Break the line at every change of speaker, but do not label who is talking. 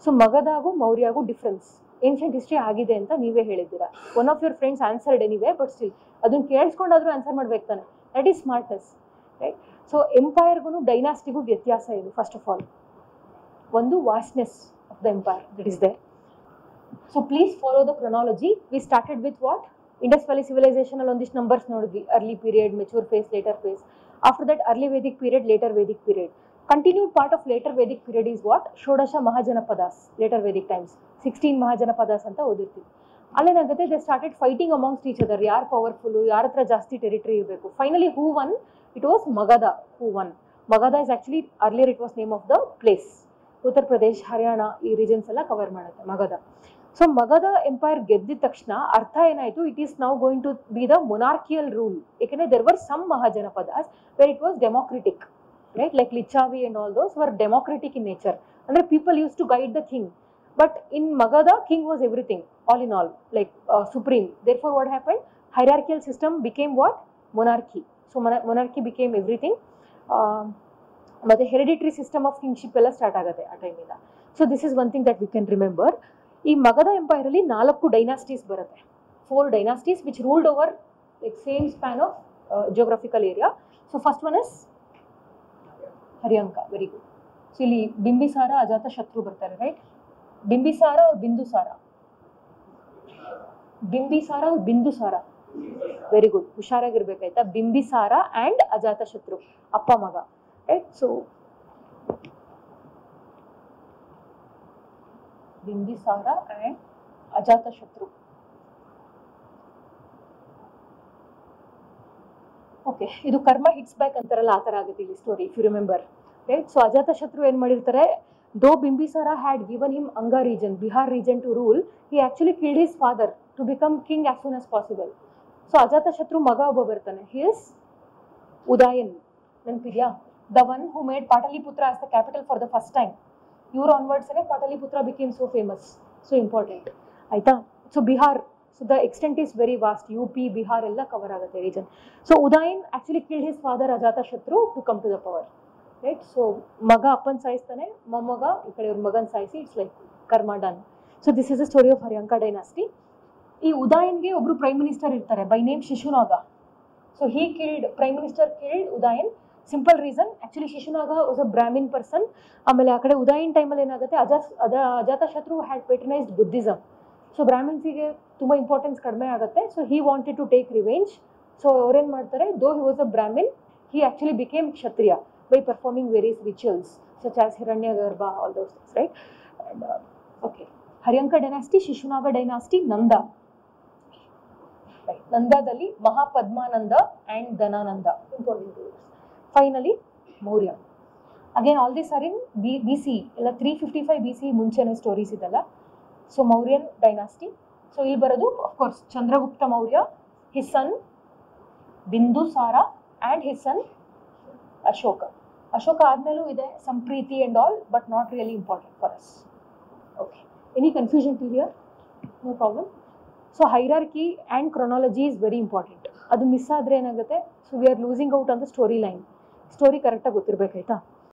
So ಮಗಧಾಗೂ ಮೌರ್ಯಾಗೂ difference ancient history ಆಗಿದೆ ಅಂತ ನೀವೇ ಹೇಳಿದ್ದೀರಾ. One of your friends answered anyway, but still ಅದನ್ನ ಕೇಳಿಸ್ಕೊಂಡಾದ್ರೂ ಆನ್ಸರ್ ಮಾಡ್ಬೇಕು ತಾನೆ. That is smartness, right? So ಎಂಪೈರ್ಗೂ ಡೈನಾಸ್ಟಿಗೂ ವ್ಯತ್ಯಾಸ ಇದೆ. ಫಸ್ಟ್ ಆಫ್ ಆಲ್ ಒಂದು vastness of the empire that is there. So please follow the chronology. We started with what? Indus valley civilisation ಅಲ್ಲಿ ಒಂದಿಷ್ಟು ನಂಬರ್ಸ್ ನೋಡಿದ್ವಿ. Early period, mature phase, later phase. After that early Vedic period, litre Vedic period. Continued part of later Vedic period is what? Shodasha Mahajanapadas, later Vedic times. 16 Mahajanapadas anta ಓದಿರ್ತೀವಿ. ಅಲ್ಲೇನಾಗುತ್ತೆ, they started fighting amongst each other. ಯಾರು powerful, ಯಾರ ಹತ್ರ ಜಾಸ್ತಿ territory ಇರಬೇಕು. Finally who won? It was Magadha who won. Magadha is actually, earlier it was name of the place. Uttar Pradesh, Haryana ಈ regions ಎಲ್ಲ cover ಮಾಡುತ್ತೆ Magadha. So Magadha empire ಗೆದ್ದಿದ ತಕ್ಷಣ ಅರ್ಥ ಏನಾಯಿತು? It is now going to be the monarchical rule. ಏಕೆಂದರೆ there were some Mahajanapadas where it was democratic. Right, like Lichavi and all those were democratic in nature. And people used to guide the king. But in Magadha, king was everything, all in all, like supreme. Therefore, what happened? Hierarchical system became what? Monarchy. So monarchy became everything. But the hereditary system of kingship ella start agate a time illa. So this is one thing that we can remember. In Magadha empire alli 4 dynasties barutte. 4 dynasties which ruled over like same span of geographical area. So first one is Haryanka. Very good. So ಇಲ್ಲಿ ಬಿಂಬಿಸಾರ, ಅಜಾತ ಶತ್ರು ಬರ್ತಾರೆ, right? Bimbisara और ಬಿಂದುಸಾರ. ಬಿಂಬಿಸಾರ और Bindusara. Very good, ಹುಷಾರಾಗಿರ್ಬೇಕಾಯ್ತಾ? Bimbisara and Ajatashatru, ಅಪ್ಪ ಮಗ, right? So Bimbisara and Ajatashatru. Okay, ಇದು ಕರ್ಮ ಹಿಟ್ಸ್ ಬ್ಯಾಕ್ ಅಂತಾರಲ್ಲ, ಆ ಥರ ಆಗುತ್ತೆ ಇಲ್ಲಿ story, if you remember, right? So Ajatashatru ಏನು ಮಾಡಿರ್ತಾರೆ? Though Bimbisara had given him Anga region, Bihar region to rule, he actually killed his father to become king as soon as possible. So Ajatashatru ಮಗ ಒಬ್ಬ ಬರ್ತಾನೆ, ಹಿ ಇಸ್ ಉದಾಯನ್. ನೆನಪಿದ್ಯಾ? The one who made Pataliputra as the capital for the first time. ಇವ್ರ onwards Pataliputra became so famous, so important, ಆಯ್ತಾ? So Bihar, so the extent is very vast. UP, Bihar ಎಲ್ಲ cover ಆಗುತ್ತೆ region. So Udayan actually killed his father Ajatashatru to come to the power, right? So ಮಗ ಅಪ್ಪನ್ ಸಾಯಿಸ್ತಾನೆ, ಮೊಮ್ಮಗ ಈ ಕಡೆ ಇವ್ರ ಮಗನ್ ಸಾಯಿಸಿ, it's like karma done. So this is the story of Haryanka dynasty. ಈ ಉದಾಯನ್ಗೆ ಒಬ್ರು ಪ್ರೈಮ್ ಮಿನಿಸ್ಟರ್ ಇರ್ತಾರೆ by name Shishunaga. So he killed, prime minister killed Udayan. Simple reason, actually Shishunaga was a Brahmin person. ಆಮೇಲೆ ಆ ಕಡೆ ಉದಾಯನ್ ಟೈಮಲ್ಲಿ ಏನಾಗುತ್ತೆ, Ajatashatru had patronised Buddhism. So ಬ್ರಾಹ್ಮಿನ್ಸಿಗೆ ತುಂಬ ಇಂಪಾರ್ಟೆನ್ಸ್ ಕಡಿಮೆ ಆಗುತ್ತೆ. So he wanted to take revenge. So ಅವ್ರೇನು ಮಾಡ್ತಾರೆ, though he was a Brahmin, he actually became Kshatriya by performing various rituals such as Hiranyagarbha, all those things, right? Okay, Haryanka dynasty, Shishunaga dynasty, Nanda. ನಂದಾದಲ್ಲಿ Mahapadmananda and Dhanananda, important. Finally Maurya. Again all this are in B C, ಎಲ್ಲ 355 BC ಮುಂಚೆನೇ stories ಇದೆಲ್ಲ. So Mauryan dynasty. So ಇಲ್ಲಿ ಬರೋದು of course Chandragupta Maurya, his son Bindusara and his son Ashoka. Ashoka ಆದಮೇಲೂ ಇದೆ Samprati and all, but not really important for us. Okay, any confusion clear? No problem. So hierarchy and chronology is very important. ಅದು miss ಆದರೆ ಏನಾಗುತ್ತೆ, so we are losing out on the story line. Story ಕರೆಕ್ಟಾಗಿ ಗೊತ್ತಿರಬೇಕಾಯ್ತಾ?